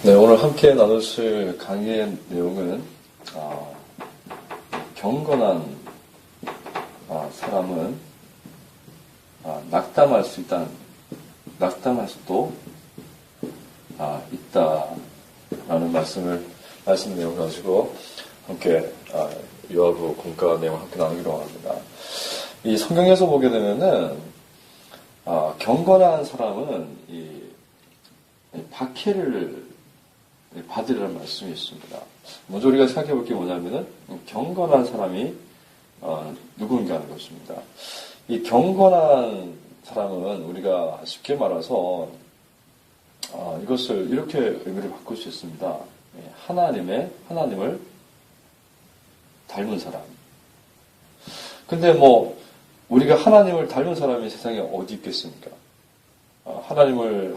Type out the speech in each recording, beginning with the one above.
네, 오늘 함께 나누실 강의의 내용은 경건한 사람은 낙담할 낙담할 수도 있다라는 말씀 내용을 가지고 함께 요하부 공과 내용을 함께 나누기로 합니다. 이 성경에서 보게 되면은 경건한 사람은 이 박해를 받으라는 말씀이 있습니다. 먼저 우리가 생각해 볼 게 뭐냐면은 경건한 사람이 누군가 하는 것입니다. 이 경건한 사람은 우리가 쉽게 말해서 이것을 이렇게 의미를 바꿀 수 있습니다. 하나님을 닮은 사람. 근데 우리가 하나님을 닮은 사람이 세상에 어디 있겠습니까? 하나님은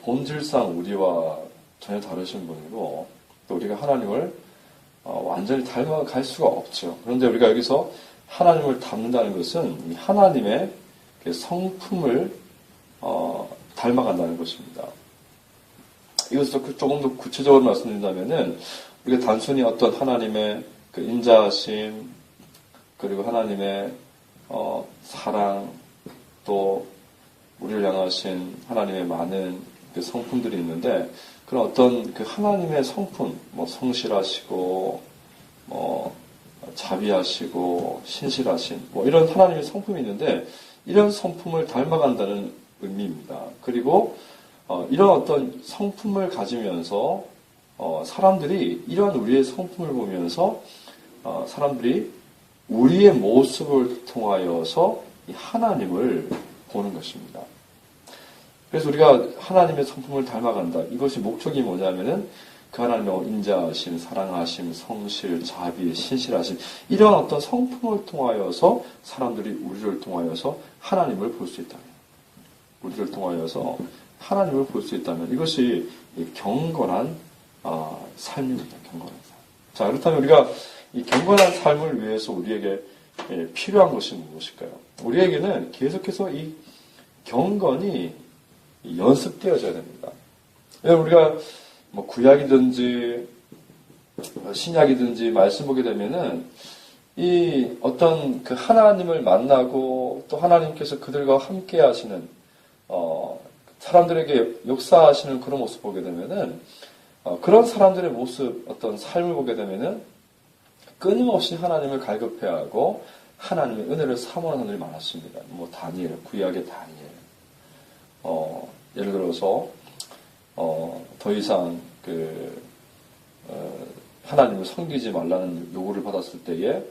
본질상 우리와 전혀 다르신 분이고, 또 우리가 하나님을 완전히 닮아갈 수가 없죠. 그런데 우리가 여기서 하나님을 닮는다는 것은 하나님의 성품을 닮아간다는 것입니다. 이것을 조금 더 구체적으로 말씀드린다면은 우리가 단순히 어떤 하나님의 인자하심, 그리고 하나님의 사랑, 또 우리를 향하신 하나님의 많은 성품들이 있는데, 그런 어떤 하나님의 성품, 성실하시고, 자비하시고, 신실하신, 이런 하나님의 성품이 있는데, 이런 성품을 닮아간다는 의미입니다. 그리고, 이런 어떤 성품을 가지면서, 사람들이, 이런 우리의 성품을 보면서, 사람들이 우리의 모습을 통하여서 하나님을 보는 것입니다. 그래서 우리가 하나님의 성품을 닮아간다. 이것이 목적이 뭐냐면은 그 하나님의 인자하심, 사랑하심, 성실, 자비, 신실하심, 이런 어떤 성품을 통하여서 사람들이 우리를 통하여서 하나님을 볼 수 있다면, 우리를 통하여서 하나님을 볼 수 있다면 이것이 경건한 삶입니다. 경건한 삶. 자, 그렇다면 우리가 이 경건한 삶을 위해서 우리에게 필요한 것이 무엇일까요? 우리에게는 계속해서 이 경건이 연습되어져야 됩니다. 우리가 구약이든지 신약이든지 말씀 보게 되면은 이 어떤 하나님을 만나고 또 하나님께서 그들과 함께 하시는 사람들에게 역사하시는 그런 모습 보게 되면은 그런 사람들의 모습, 어떤 삶을 보게 되면은 끊임없이 하나님을 갈급해하고 하나님의 은혜를 사모하는 사람들이 많았습니다. 다니엘, 구약의 다니엘. 예를 들어서 더 이상 하나님을 섬기지 말라는 요구를 받았을 때에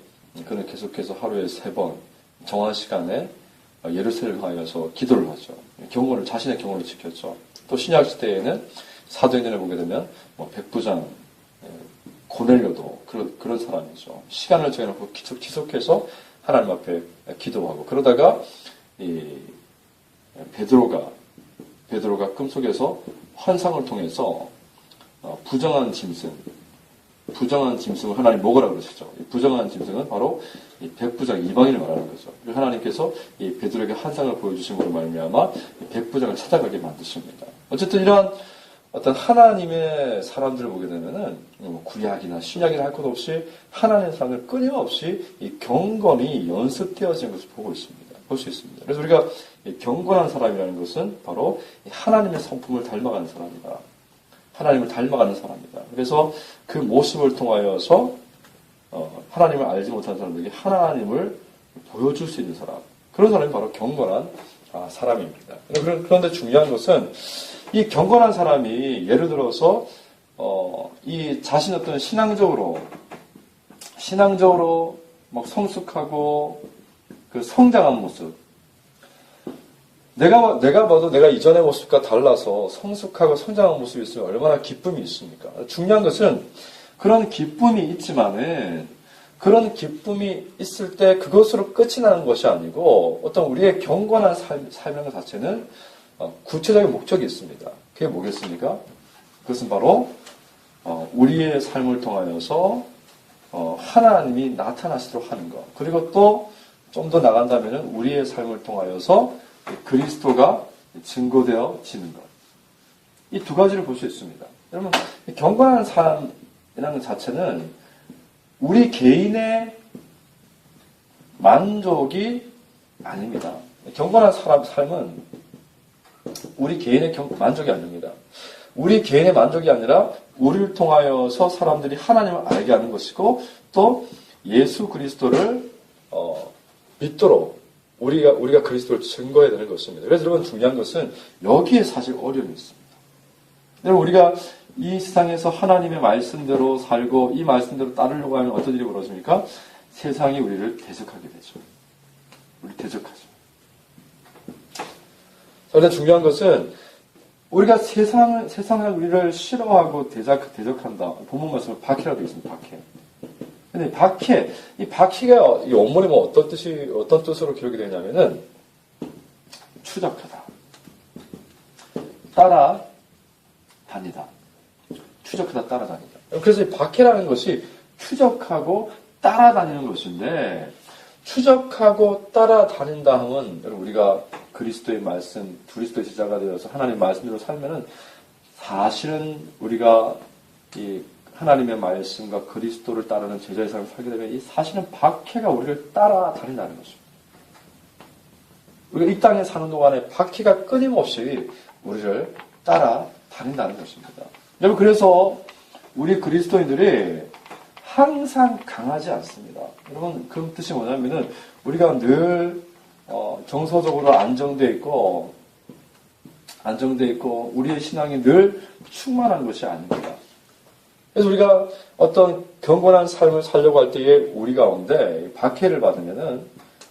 그는 계속해서 하루에 3번 정한 시간에 예루살렘을 향해서 기도를 하죠. 자신의 경건을 지켰죠. 또 신약 시대에는 사도행전을 보게 되면 백부장 고넬료도 그런 사람이죠. 시간을 정해놓고 계속해서 하나님 앞에 기도하고, 그러다가 베드로가 꿈속에서 환상을 통해서 부정한 짐승을 하나님 먹으라 그러시죠. 이 부정한 짐승은 바로 이 백부장 이방인을 말하는 거죠. 하나님께서 이 베드로에게 환상을 보여주심으로 말미암아 백부장을 찾아가게 만드십니다. 어쨌든 이러한 어떤 하나님의 사람들을 보게 되면은 구약이나 신약이나 할 것 없이 하나님의 사람들 끊임없이 이 경건이 연습되어진 것을 볼 수 있습니다. 그래서 우리가 경건한 사람이라는 것은 바로 하나님의 성품을 닮아가는 사람이다. 하나님을 닮아가는 사람이다. 그래서 그 모습을 통하여서 하나님을 알지 못하는 사람들에게 하나님을 보여줄 수 있는 사람. 그런 사람이 바로 경건한 사람입니다. 그런데 중요한 것은 이 경건한 사람이 예를 들어서 이 자신 어떤 신앙적으로 성숙하고 성장한 모습, 내가 봐도 내가 이전의 모습과 달라서 성숙하고 성장한 모습이 있으면 얼마나 기쁨이 있습니까? 중요한 것은 그런 기쁨이 있지만은 그런 기쁨이 있을 때 그것으로 끝이 나는 것이 아니고 어떤 우리의 경건한 삶의 것 자체는 구체적인 목적이 있습니다. 그게 뭐겠습니까? 그것은 바로 우리의 삶을 통하여서 하나님이 나타나시도록 하는 것. 그리고 또 좀 더 나간다면 우리의 삶을 통하여서 그리스도가 증거되어지는 것. 이 두 가지를 볼 수 있습니다. 여러분, 경건한 삶이라는 것 자체는 우리 개인의 만족이 아닙니다. 경건한 삶은 우리 개인의 만족이 아닙니다. 우리 개인의 만족이 아니라 우리를 통하여서 사람들이 하나님을 알게 하는 것이고 또 예수 그리스도를 믿도록 우리가 그리스도를 증거해야 되는 것입니다. 그래서 여러분 중요한 것은 여기에 사실 어려움이 있습니다. 여러분 우리가 이 세상에서 하나님의 말씀대로 살고 이 말씀대로 따르려고 하면 어떤 일이 벌어집니까? 세상이 우리를 대적하게 되죠. 우리 대적하죠. 그런데 중요한 것은 우리가 세상을 우리를 싫어하고 대적한다. 본문 말씀은 박해라고 되어 있습니다. 박해. 근데 이 박해가 이 원문에 어떤 뜻으로 기록이 되냐면은 추적하다. 따라다니다. 추적하다, 따라다니다. 그래서 이 박해라는 것이 추적하고 따라다니는 것인데, 추적하고 따라다닌다 하면, 여러분, 우리가 그리스도의 말씀, 그리스도의 제자가 되어서 하나님의 말씀대로 살면은, 사실은 우리가 이 하나님의 말씀과 그리스도를 따르는 제자의 삶을 살게 되면, 이 사실은 박해가 우리를 따라다닌다는 것입니다. 우리가 이 땅에 사는 동안에 박해가 끊임없이 우리를 따라다닌다는 것입니다. 여러분, 그래서 우리 그리스도인들이 항상 강하지 않습니다. 여러분, 그 뜻이 뭐냐면은, 우리가 늘, 정서적으로 안정되어 있고, 우리의 신앙이 늘 충만한 것이 아닙니다. 그래서 우리가 어떤 경건한 삶을 살려고 할 때에 우리 가운데 박해를 받으면은,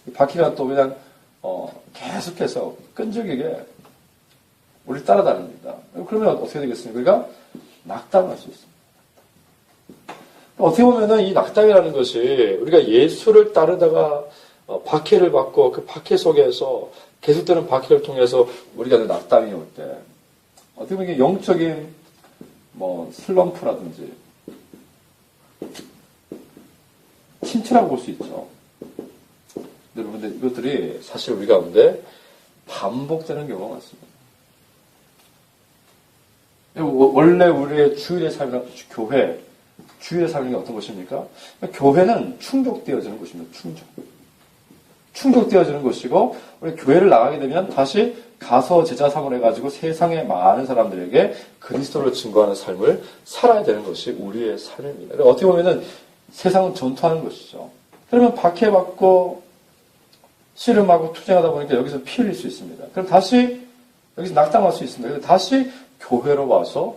이 박해가 또 그냥, 계속해서 끈질기게 우리를 따라다닙니다. 그러면 어떻게 되겠습니까? 우리가 낙담할 수 있습니다. 어떻게 보면은 이 낙담이라는 것이 우리가 예수를 따르다가 박해를 받고 그 박해 속에서 계속되는 박해를 통해서 우리가 낙담이 올 때 어떻게 보면 이게 영적인 슬럼프라든지 침체라고 볼 수 있죠. 여러분들 이것들이 사실 우리 가운데 반복되는 경우가 많습니다. 원래 우리의 주일의 삶이란 주일의 삶이 어떤 것입니까? 교회는 충족되어지는 것입니다. 충족되어지는 것이고, 우리 교회를 나가게 되면 다시 가서 제자 삼을 해가지고 세상의 많은 사람들에게 그리스도를 증거하는 삶을 살아야 되는 것이 우리의 삶입니다. 어떻게 보면은 세상은 전투하는 것이죠. 그러면 박해받고, 씨름하고 투쟁하다 보니까 여기서 피 흘릴 수 있습니다. 그럼 다시 여기서 낙담할 수 있습니다. 그래서 다시 교회로 와서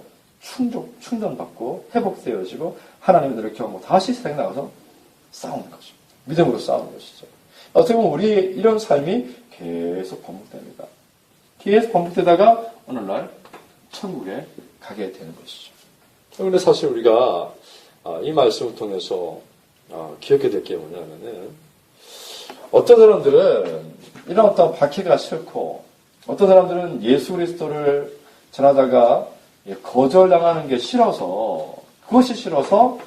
충전받고 회복되어지고 하나님의 은혜를 경험하고 다시 세상에 나가서 싸우는 것입니다. 믿음으로 싸우는 것이죠. 어떻게 보면 우리의 이런 삶이 계속 반복됩니다. 계속 반복되다가 오늘날 천국에 가게 되는 것이죠. 그런데 사실 우리가 이 말씀을 통해서 기억해야 될 게 뭐냐면은 어떤 사람들은 이런 어떤 박해가 싫고 어떤 사람들은 예수 그리스도를 전하다가 거절당하는 게 싫어서 그것이 싫어서